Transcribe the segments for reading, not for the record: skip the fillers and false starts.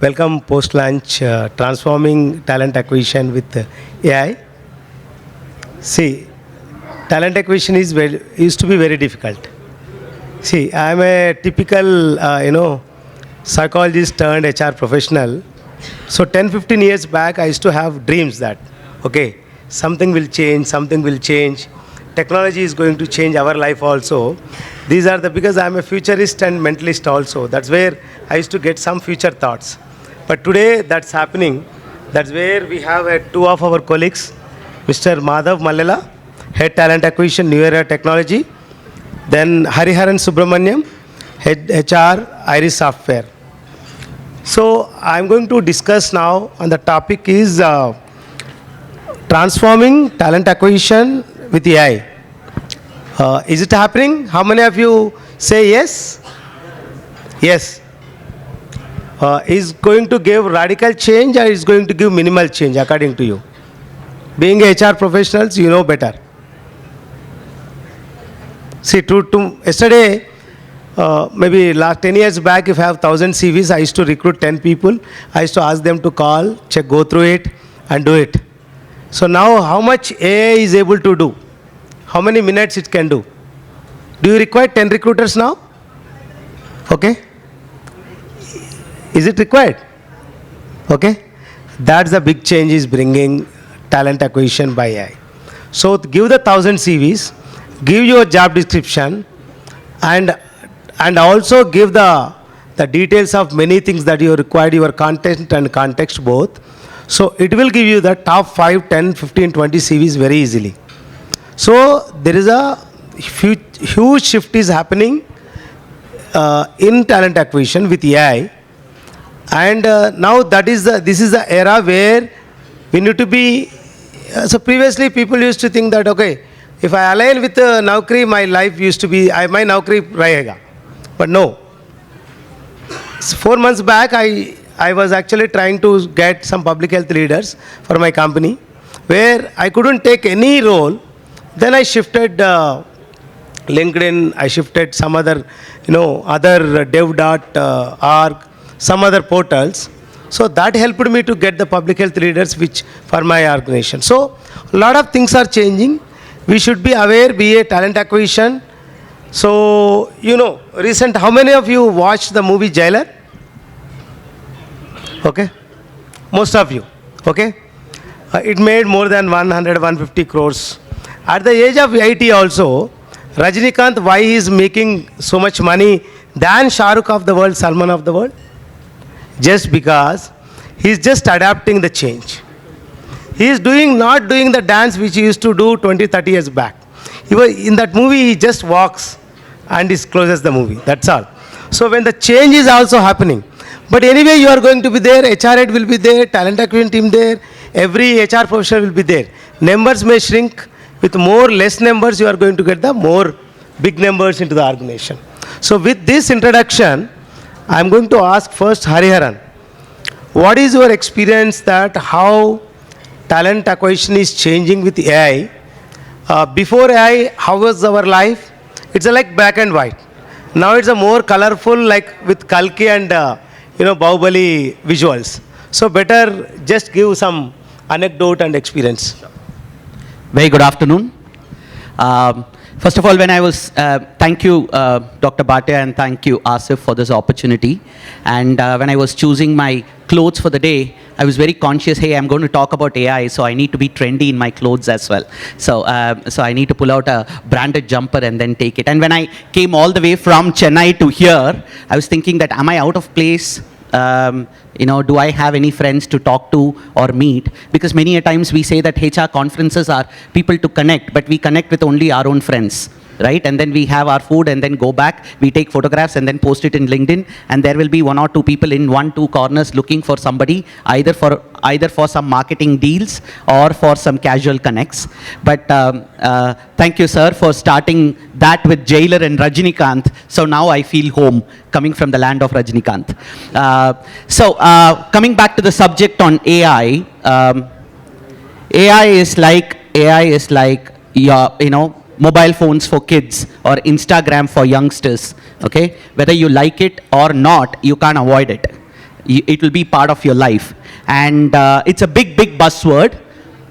Welcome post-lunch transforming talent acquisition with AI. See, talent acquisition used to be very difficult. See, I am a typical, psychologist turned HR professional. So 10, 15 years back, I used to have dreams that, okay, something will change, something will change. Technology is going to change our life also. These are because I am a futurist and mentalist also. That's where I used to get some future thoughts. But today that's happening. That's where we have two of our colleagues, Mr. Madhav Mallela, Head Talent Acquisition, New Era Technology. Then Hariharan Subramaniam, Head HR, Iris Software. So I'm going to discuss now on the topic is transforming talent acquisition with AI. Is it happening? How many of you say yes? Yes. Is going to give radical change or is going to give minimal change according to you? Being HR professionals, you know better. See, yesterday, maybe last 10 years back, if I have 1,000 CVs, I used to recruit 10 people. I used to ask them to call, check, go through it, and do it. So now, how much AI is able to do? How many minutes it can do? Do you require 10 recruiters now? Okay. Is it required? Okay. That's the big change is bringing talent acquisition by AI. So give the 1,000 CVs, give your job description, and also give the details of many things that you required, your content and context both. So it will give you the top 5, 10, 15, 20 CVs very easily. So there is a huge shift is happening in talent acquisition with AI. And now this is the era where we need to be, so previously people used to think that, okay, if I align with Naukri, my life used to be, my Naukri rahega. But no. 4 months back, I was actually trying to get some public health leaders for my company, where I couldn't take any role. Then I shifted LinkedIn, I shifted some other, other dev.org, some other portals. So that helped me to get the public health leaders which for my organization. So a lot of things are changing. We should be aware, be a talent acquisition. So, recent, how many of you watched the movie Jailer? Okay. Most of you. Okay. It made more than 100, 150 crores. At the age of 80 also, Rajinikanth, why he is making so much money than Shah Rukh of the world, Salman of the world? Just because he is just adapting the change. He is not doing the dance which he used to do 20, 30 years back. In that movie, he just walks and closes the movie. That's all. So when the change is also happening. But anyway, you are going to be there, HR head will be there, talent acquisition team there, every HR professional will be there. Numbers may shrink. With less numbers, you are going to get the more big numbers into the organization. So with this introduction, I am going to ask first Hariharan. What is your experience that how talent acquisition is changing with AI? Before AI, how was our life? It's like black and white. Now it's a more colorful, like with Kalki and Bahubali visuals. So better just give some anecdote and experience. Very good afternoon. First of all, thank you, Dr. Bhatia, and thank you, Asif, for this opportunity. And when I was choosing my clothes for the day, I was very conscious, hey, I'm going to talk about AI, so I need to be trendy in my clothes as well. So I need to pull out a branded jumper and then take it. And when I came all the way from Chennai to here, I was thinking that, am I out of place? Do I have any friends to talk to or meet? Because many a times we say that HR conferences are people to connect, but we connect with only our own friends, right? And then we have our food and then go back, we take photographs and then post it in LinkedIn, and there will be 1 or 2 people in 1-2 corners looking for somebody, either for some marketing deals or for some casual connects. But thank you, sir, for starting that with Jailer and Rajinikanth. So now I feel home, coming from the land of Rajinikanth. Coming back to the subject on AI, AI is like your, mobile phones for kids or Instagram for youngsters, okay? Whether you like it or not, you can't avoid it. it will be part of your life. And it's a big, big buzzword.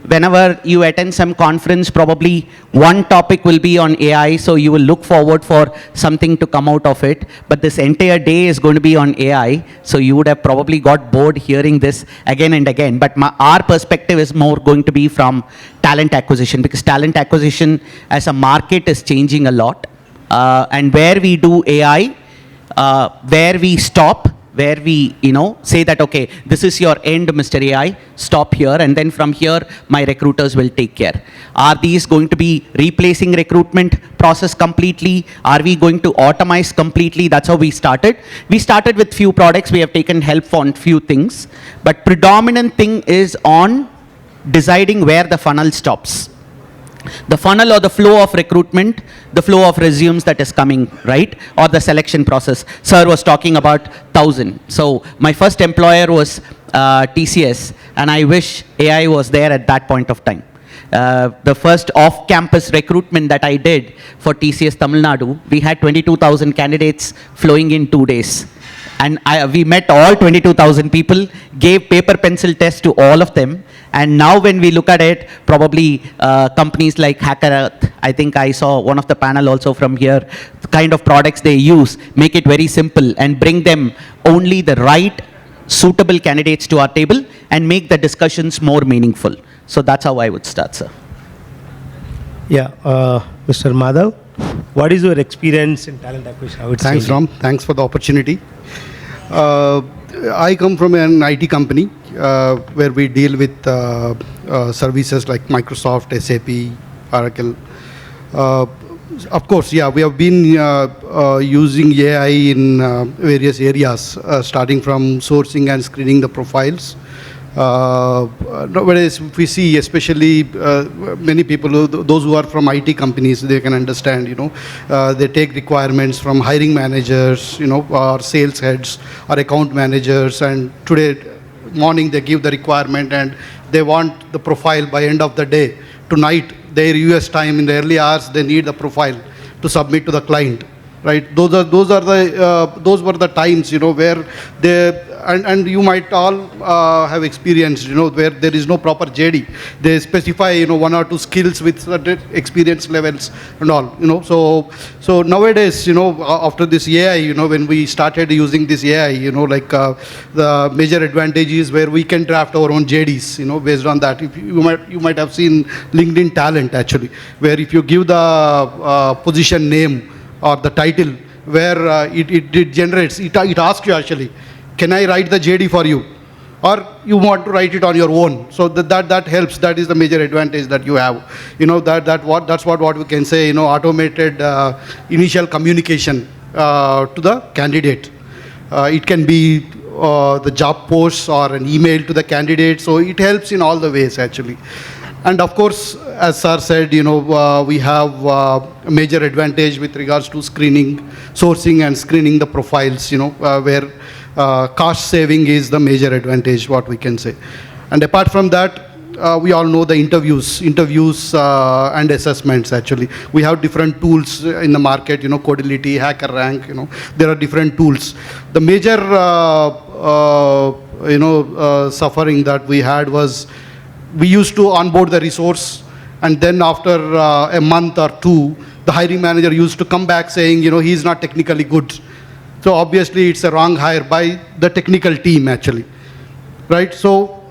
Whenever you attend some conference, probably one topic will be on AI, so you will look forward for something to come out of it. But this entire day is going to be on AI, so you would have probably got bored hearing this again and again. But our perspective is more going to be from talent acquisition, because talent acquisition as a market is changing a lot. And where we do AI, where we stop, where we, say that, okay, this is your end, Mr. AI, stop here, and then from here, my recruiters will take care. Are these going to be replacing recruitment process completely? Are we going to automate completely? That's how we started. We started with few products. We have taken help on few things, but predominant thing is on deciding where the funnel stops. The funnel or the flow of recruitment, the flow of resumes that is coming, right? Or the selection process. Sir was talking about 1,000. So my first employer was TCS, and I wish AI was there at that point of time. The first off-campus recruitment that I did for TCS Tamil Nadu, we had 22,000 candidates flowing in 2 days. And we met all 22,000 people, gave paper pencil tests to all of them. And now when we look at it, probably companies like HackerEarth, I think I saw one of the panel also from here, the kind of products they use, make it very simple and bring them only the right suitable candidates to our table and make the discussions more meaningful. So that's how I would start, sir. Yeah, Mr. Madhav, what is your experience in talent acquisition? How it's Thanks, changing? Ram. Thanks for the opportunity. I come from an IT company where we deal with services like Microsoft, SAP, Oracle. Of course, yeah, we have been using AI in various areas, starting from sourcing and screening the profiles. Nowadays, we see, especially many people, those who are from IT companies, they can understand, they take requirements from hiring managers, or sales heads or account managers, and today morning they give the requirement and they want the profile by end of the day. Tonight, their US time, in the early hours, they need the profile to submit to the client. Right, those were the times, where they, and you might all have experienced, where there is no proper JD. They specify, 1 or 2 skills with certain experience levels and all, So nowadays, after this AI, when we started using this AI, the major advantage is where we can draft our own JDs, based on that. If you might have seen LinkedIn Talent actually, where if you give the position name or the title, where it generates, it asks you actually, can I write the JD for you? Or you want to write it on your own. So that helps. That is the major advantage that you have. That's what we can say, automated initial communication to the candidate. It can be the job posts or an email to the candidate. So it helps in all the ways actually. And of course, as sir said, we have a major advantage with regards to screening, sourcing and screening the profiles, where cost saving is the major advantage, what we can say. And apart from that, we all know the interviews and assessments actually. We have different tools in the market, Codility, HackerRank, there are different tools. The major, suffering that we had was, we used to onboard the resource, and then after a month or 2, the hiring manager used to come back saying, he's not technically good. So obviously it's a wrong hire by the technical team actually, right? So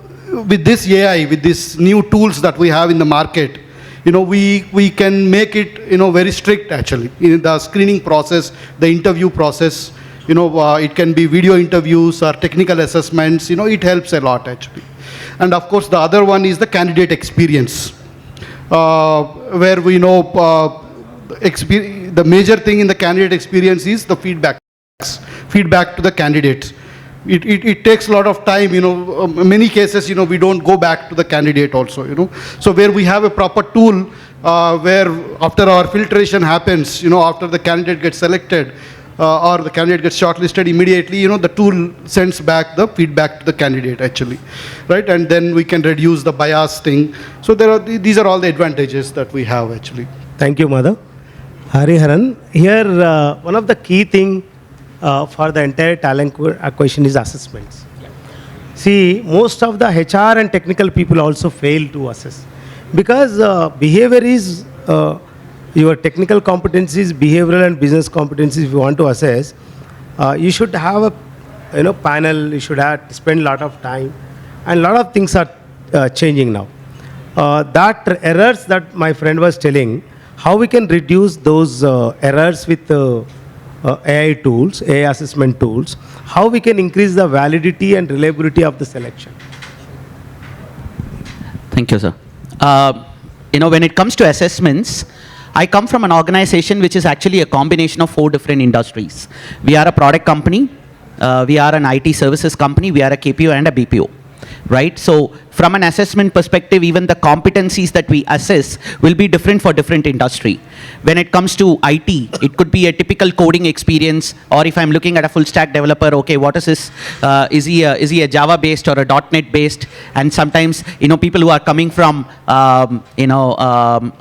with this AI, with these new tools that we have in the market, we can make it, very strict actually. In the screening process, the interview process, it can be video interviews or technical assessments, it helps a lot actually. And of course, the other one is the candidate experience, where we know the major thing in the candidate experience is the feedback to the candidate. It takes a lot of time, many cases, we don't go back to the candidate also, So where we have a proper tool, where after our filtration happens, after the candidate gets selected, or the candidate gets shortlisted immediately, the tool sends back the feedback to the candidate actually, right? And then we can reduce the bias thing. So these are all the advantages that we have actually. Thank you, Madhav. Hariharan, here one of the key thing for the entire talent acquisition is assessments. Yeah. See, most of the HR and technical people also fail to assess because behavior is your technical competencies, behavioral and business competencies. If you want to assess, you should have a panel. You should have spend a lot of time, and a lot of things are changing now. That errors that my friend was telling, how we can reduce those errors with AI tools, AI assessment tools, how we can increase the validity and reliability of the selection. Thank you, sir. When it comes to assessments, I come from an organization which is actually a combination of 4 different industries. We are a product company, we are an IT services company, we are a KPO and a BPO, right? So from an assessment perspective, even the competencies that we assess will be different for different industry. When it comes to IT, it could be a typical coding experience, or if I'm looking at a full stack developer, okay, what is his, is he a Java based or a .NET based? And sometimes, people who are coming from,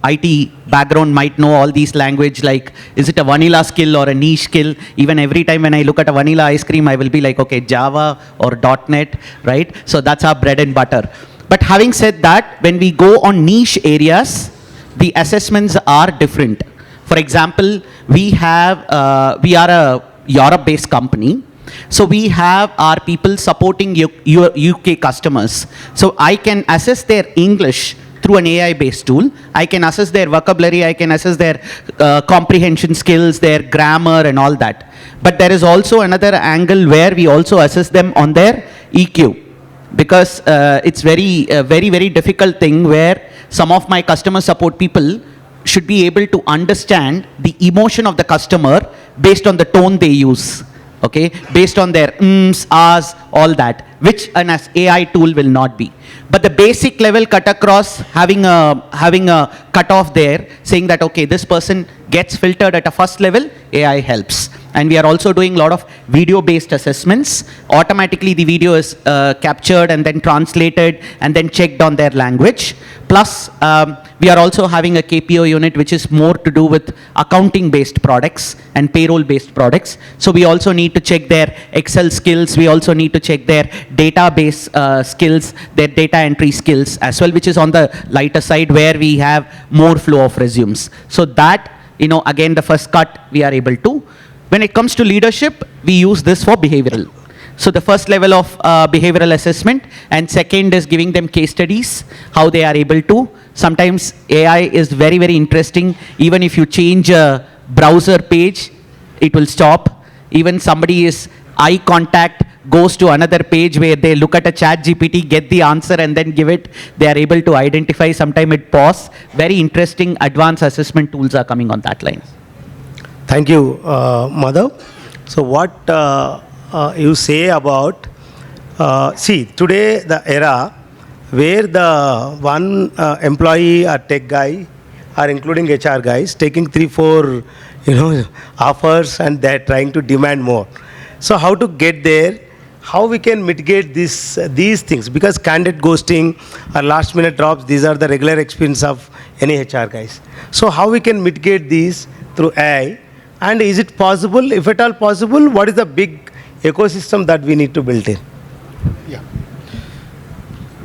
IT background might know all these language, like, is it a vanilla skill or a niche skill? Even every time when I look at a vanilla ice cream, I will be like, okay, Java or .NET, right? So that's our bread and butter. But having said that, when we go on niche areas, the assessments are different. For example, we are a Europe-based company. So we have our people supporting UK customers. So I can assess their English through an AI-based tool. I can assess their vocabulary, I can assess their comprehension skills, their grammar and all that. But there is also another angle where we also assess them on their EQ. Because it's very difficult thing where some of my customer support people should be able to understand the emotion of the customer based on the tone they use, okay, based on their ahs, all that, which an AI tool will not be. But the basic level cut across, having a cutoff there, saying that, okay, this person gets filtered at a first level, AI helps. And we are also doing a lot of video-based assessments. Automatically, the video is captured and then translated and then checked on their language. Plus, we are also having a KPO unit which is more to do with accounting-based products and payroll-based products. So we also need to check their Excel skills. We also need to check their database skills, their data entry skills as well, which is on the lighter side where we have more flow of resumes. So that, again, the first cut we are able to. When it comes to leadership, we use this for behavioral. So the first level of behavioral assessment, and second is giving them case studies, how they are able to. Sometimes AI is very interesting. Even if you change a browser page, it will stop. Even somebody is eye contact goes to another page where they look at a chat GPT, get the answer and then give it. They are able to identify, sometime it pause. Very interesting advanced assessment tools are coming on that line. Thank you, Madhav. So what you say about, see, today the era where the one employee or tech guy or including HR guys taking 3-4 offers and they're trying to demand more. So how to get there? How we can mitigate these things? Because candidate ghosting or last minute drops, these are the regular experience of any HR guys. So how we can mitigate these through AI? And is it possible? If at all possible, what is the big ecosystem that we need to build in? Yeah.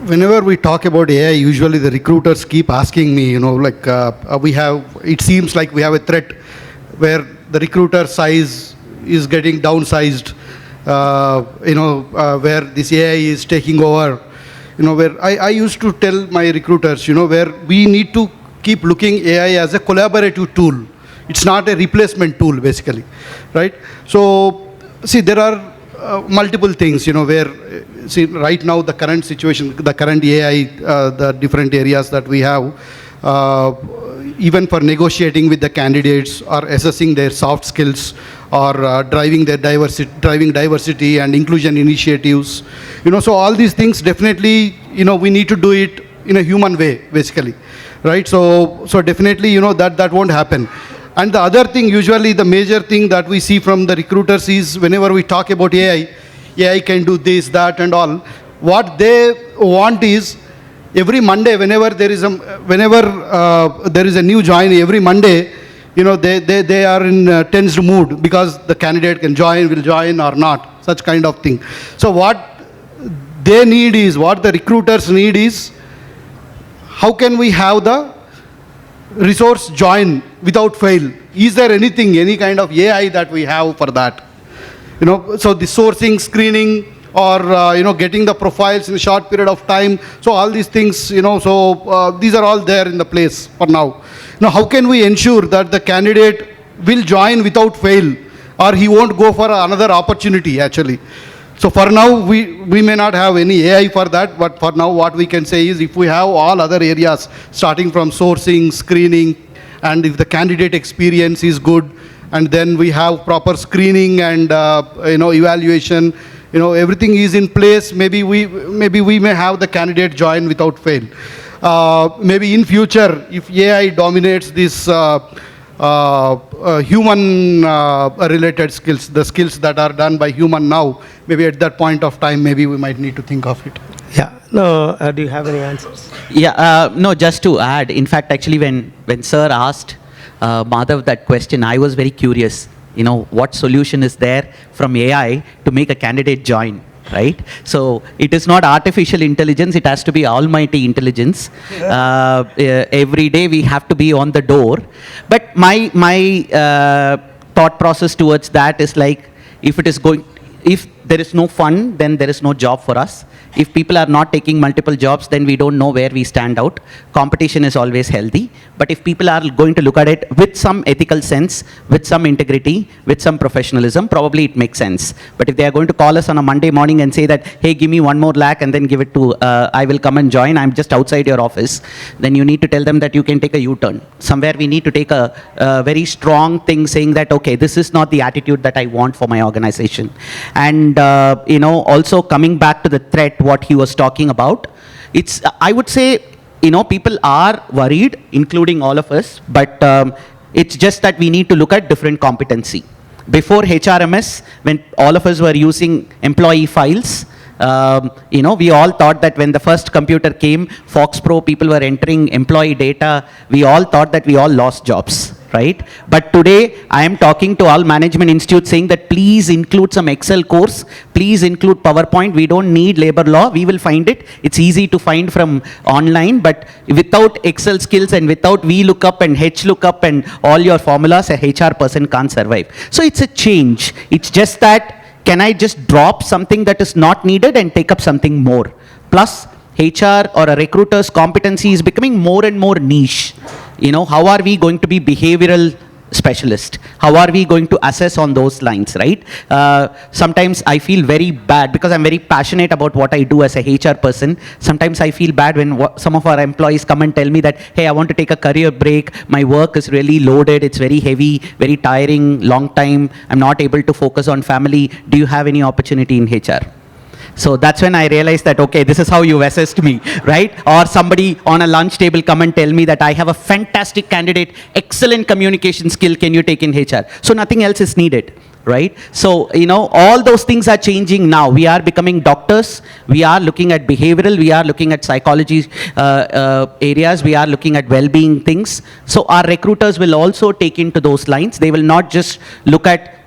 Whenever we talk about AI, usually the recruiters keep asking me, it seems like we have a threat where the recruiter size is getting downsized, where this AI is taking over, where I used to tell my recruiters, where we need to keep looking AI as a collaborative tool. It's not a replacement tool, basically, right? So, see, there are multiple things, where, see, right now, the current situation, the current AI, the different areas that we have, even for negotiating with the candidates or assessing their soft skills or driving diversity and inclusion initiatives, so all these things definitely, we need to do it in a human way, basically, right? So definitely, that won't happen. And the other thing, usually the major thing that we see from the recruiters is whenever we talk about AI can do this, that and all. What they want is every Monday, whenever there is a new join, every Monday, they are in a tensed mood because the candidate will join or not, such kind of thing. So what they need is, what the recruiters need is, how can we have the resource join without fail? Is there anything, any kind of AI that we have for that? So the sourcing, screening, or getting the profiles in a short period of time. So all these things, so these are all there in the place for now. Now, how can we ensure that the candidate will join without fail, or he won't go for another opportunity actually? So for now, we may not have any AI for that, but for now what we can say is, if we have all other areas, starting from sourcing, screening, and if the candidate experience is good, and then we have proper screening and evaluation, everything is in place, maybe we may have the candidate join without fail. Maybe in future, if AI dominates this human related skills, the skills that are done by human now, maybe at that point of time, maybe we might need to think of it. Yeah. No, do you have any answers? Yeah, no, just to add, in fact, actually, when Sir asked Madhav that question, I was very curious, what solution is there from AI to make a candidate join, right? So it is not artificial intelligence, it has to be almighty intelligence. Every day we have to be on the door. But my thought process towards that is like, if there is no fun, then there is no job for us. If people are not taking multiple jobs, then we don't know where we stand out. Competition is always healthy. But if people are going to look at it with some ethical sense, with some integrity, with some professionalism, probably it makes sense. But if they are going to call us on a Monday morning and say that, hey, give me 1 more lakh and then give it to, I will come and join, I'm just outside your office, then you need to tell them that you can take a U-turn. Somewhere we need to take a very strong thing saying that, okay, this is not the attitude that I want for my organization. And, also coming back to the threat, what he was talking about, I would say, people are worried, including all of us, but it's just that we need to look at different competency. Before HRMS, when all of us were using employee files, we all thought that when the first computer came, Fox Pro, people were entering employee data, we all thought that we all lost jobs, right? But today, I am talking to all management institutes saying that please include some Excel course, please include PowerPoint, we don't need labor law, we will find it. It's easy to find from online, but without Excel skills and without VLOOKUP and HLOOKUP and all your formulas, a HR person can't survive. So it's a change. It's just that, can I just drop something that is not needed and take up something more? Plus, HR or a recruiter's competency is becoming more and more niche. How are we going to be behavioral specialist? How are we going to assess on those lines, right? Sometimes I feel very bad because I'm very passionate about what I do as a HR person. Sometimes I feel bad when some of our employees come and tell me that, hey, I want to take a career break. My work is really loaded. It's very heavy, very tiring, long time. I'm not able to focus on family. Do you have any opportunity in HR? So that's when I realized that, okay, this is how you assessed me, right? Or somebody on a lunch table come and tell me that I have a fantastic candidate, excellent communication skill, can you take in HR? So nothing else is needed, right? So, all those things are changing now. We are becoming doctors. We are looking at behavioral. We are looking at psychology areas. We are looking at well-being things. So our recruiters will also take into those lines. They will not just look at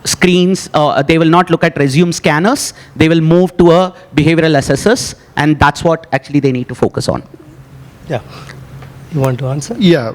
screens, they will not look at resume scanners, they will move to a behavioral assessors, and that's what actually they need to focus on. Yeah. You want to answer? Yeah.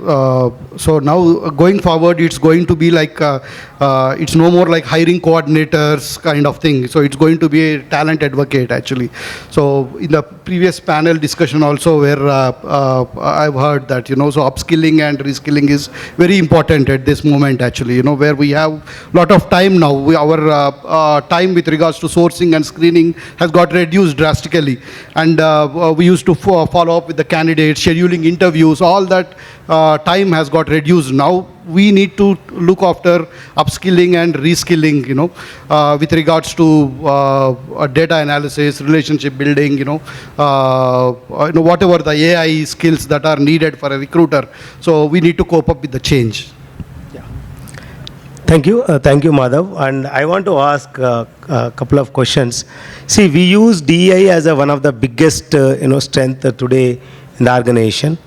So now going forward, it's going to be like, it's no more like hiring coordinators kind of thing. So it's going to be a talent advocate actually. So in the previous panel discussion also where I've heard that, so upskilling and reskilling is very important at this moment actually, where we have a lot of time now. Our time with regards to sourcing and screening has got reduced drastically. And we used to follow up with the candidates, scheduling interviews, all that time has got reduced. Now we need to look after upskilling and reskilling, with regards to data analysis, relationship building, whatever the AI skills that are needed for a recruiter. So we need to cope up with the change. Yeah. Thank you, Madhav. And I want to ask a couple of questions. See, we use DEI as one of the biggest, strength today in the organization.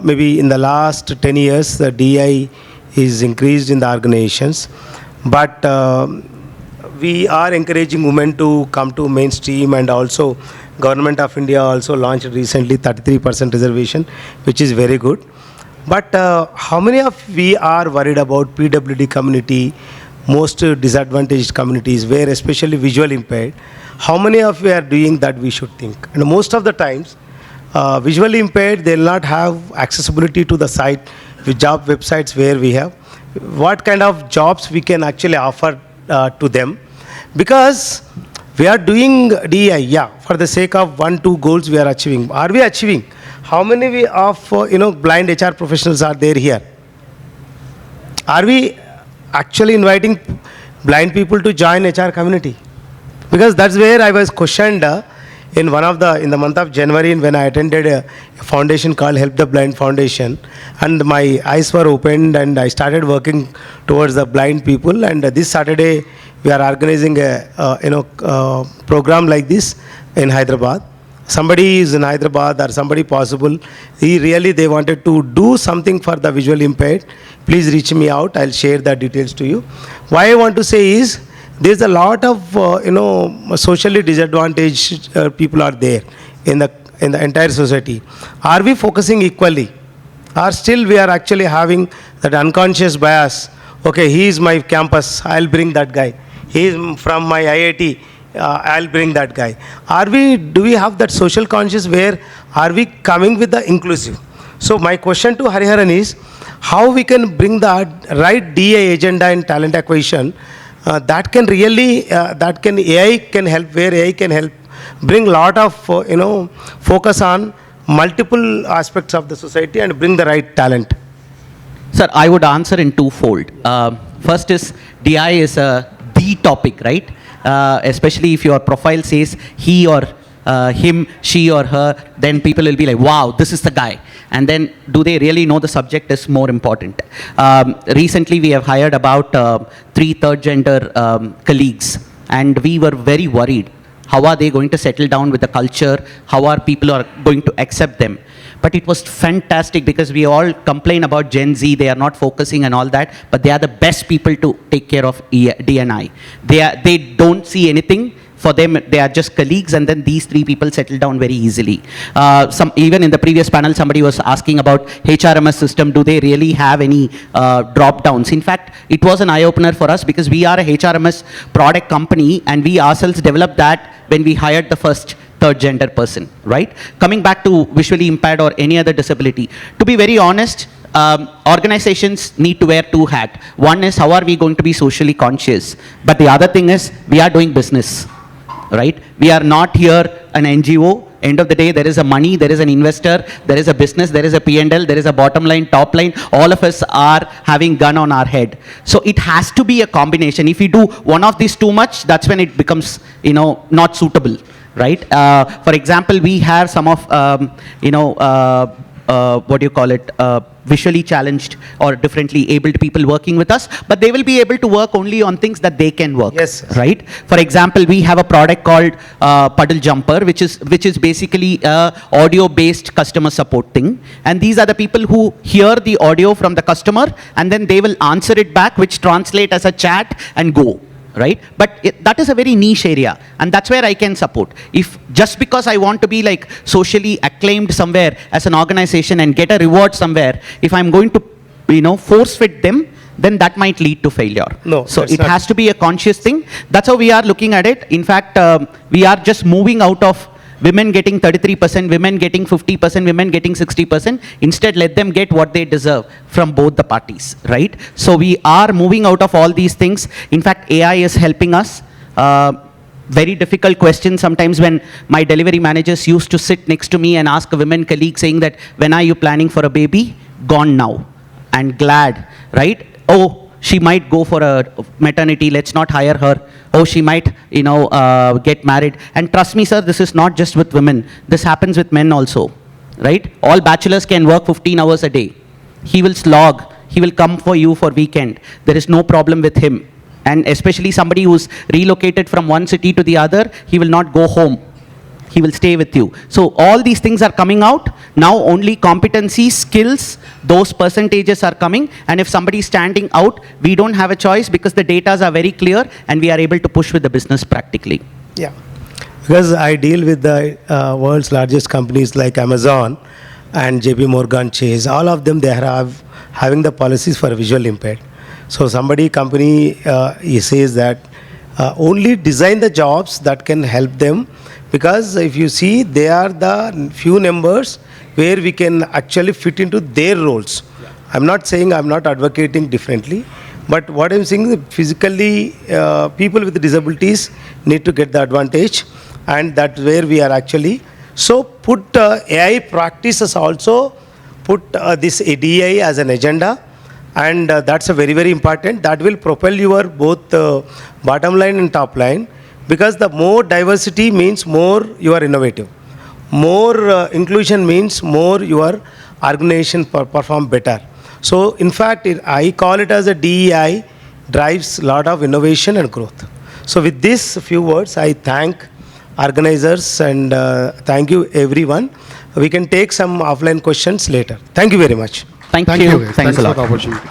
Maybe in the last 10 years, the DI is increased in the organizations. But we are encouraging women to come to mainstream, and also Government of India also launched recently 33% reservation, which is very good. But how many of we are worried about PWD community, most disadvantaged communities, where especially visual impaired? How many of we are doing that? We should think. And most of the times, visually impaired, they will not have accessibility to the site, with job websites where we have. What kind of jobs we can actually offer to them? Because we are doing DEI, yeah, for the sake of 1-2 goals we are achieving. Are we achieving? How many of blind HR professionals are there here? Are we actually inviting blind people to join HR community? Because that's where I was questioned in the month of January, when I attended a foundation called Help the Blind Foundation, and my eyes were opened and I started working towards the blind people. And this Saturday we are organizing a program like this in Hyderabad. Somebody is in Hyderabad or somebody possible, they wanted to do something for the visually impaired, please reach me out. I'll share the details to you. Why I want to say is, there's a lot of socially disadvantaged people are there in the entire society. Are we focusing equally, or still we are actually having that unconscious bias? Okay, he is my campus, I'll bring that guy. He is from my IIT, I'll bring that guy. Do we have that social conscious, where are we coming with the inclusive? So my question to Hariharan is, how we can bring the right DA agenda in talent acquisition, that can really, AI can help, where AI can help bring lot of, focus on multiple aspects of the society and bring the right talent. Sir, I would answer in twofold. First is, DI is the topic, right? Especially if your profile says he or him, she or her, then people will be like, wow, this is the guy. And then, do they really know the subject is more important. Recently, we have hired about 3 third gender colleagues, and we were very worried. How are they going to settle down with the culture? How are people are going to accept them? But it was fantastic, because we all complain about Gen Z, they are not focusing and all that, but they are the best people to take care of D&I. They don't see anything. For them, they are just colleagues, and then these 3 people settle down very easily. Even in the previous panel, somebody was asking about HRMS system. Do they really have any drop downs? In fact, it was an eye-opener for us, because we are a HRMS product company, and we ourselves developed that when we hired the first third gender person, right? Coming back to visually impaired or any other disability, to be very honest, organizations need to wear 2 hats. One is, how are we going to be socially conscious? But the other thing is, we are doing business. Right? We are not here an NGO. End of the day, there is a money, there is an investor, there is a business, there is a P&L, there is a bottom line, top line. All of us are having gun on our head. So it has to be a combination. If we do one of these too much, that's when it becomes, not suitable, right? For example, we have some of, visually challenged or differently abled people working with us, but they will be able to work only on things that they can work. Yes. Right? For example, we have a product called Puddle Jumper, which is basically a audio-based customer support thing. And these are the people who hear the audio from the customer, and then they will answer it back, which translate as a chat and go. Right? But that is a very niche area, and that's where I can support. If just because I want to be like socially acclaimed somewhere as an organization and get a reward somewhere, if I'm going to, force fit them, then that might lead to failure. No, so it has to be a conscious thing. That's how we are looking at it. In fact, we are just moving out of women getting 33%, women getting 50%, women getting 60%. Instead, let them get what they deserve from both the parties, right? So we are moving out of all these things. In fact, AI is helping us. Very difficult question sometimes, when my delivery managers used to sit next to me and ask a women colleague saying that, when are you planning for a baby? Gone now. And glad, right? Oh, she might go for a maternity, let's not hire her. Oh, she might, get married. And trust me, sir, this is not just with women. This happens with men also, right? All bachelors can work 15 hours a day. He will slog. He will come for you for weekend. There is no problem with him. And especially somebody who's relocated from one city to the other, he will not go home. he will stay with you. So all these things are coming out. Now only competencies, skills, those percentages are coming. And if somebody is standing out, we don't have a choice because the data are very clear and we are able to push with the business practically. Yeah, because I deal with the world's largest companies like Amazon and JP Morgan Chase. All of them, they have having the policies for visual impaired. So company he says that only design the jobs that can help them, because if you see, they are the few numbers where we can actually fit into their roles. I'm not saying, I'm not advocating differently, but what I'm saying is physically people with disabilities need to get the advantage, and that's where we are actually. So put AI practices also, put this ADI as an agenda, and that's a very, very important. That will propel your both bottom line and top line, because the more diversity means more you are innovative. More inclusion means more your organization perform better. So in fact, I call it as a DEI drives a lot of innovation and growth. So with this few words, I thank organizers and thank you everyone. We can take some offline questions later. Thank you very much. Thank Thank you. you. Thanks a for lot. the opportunity.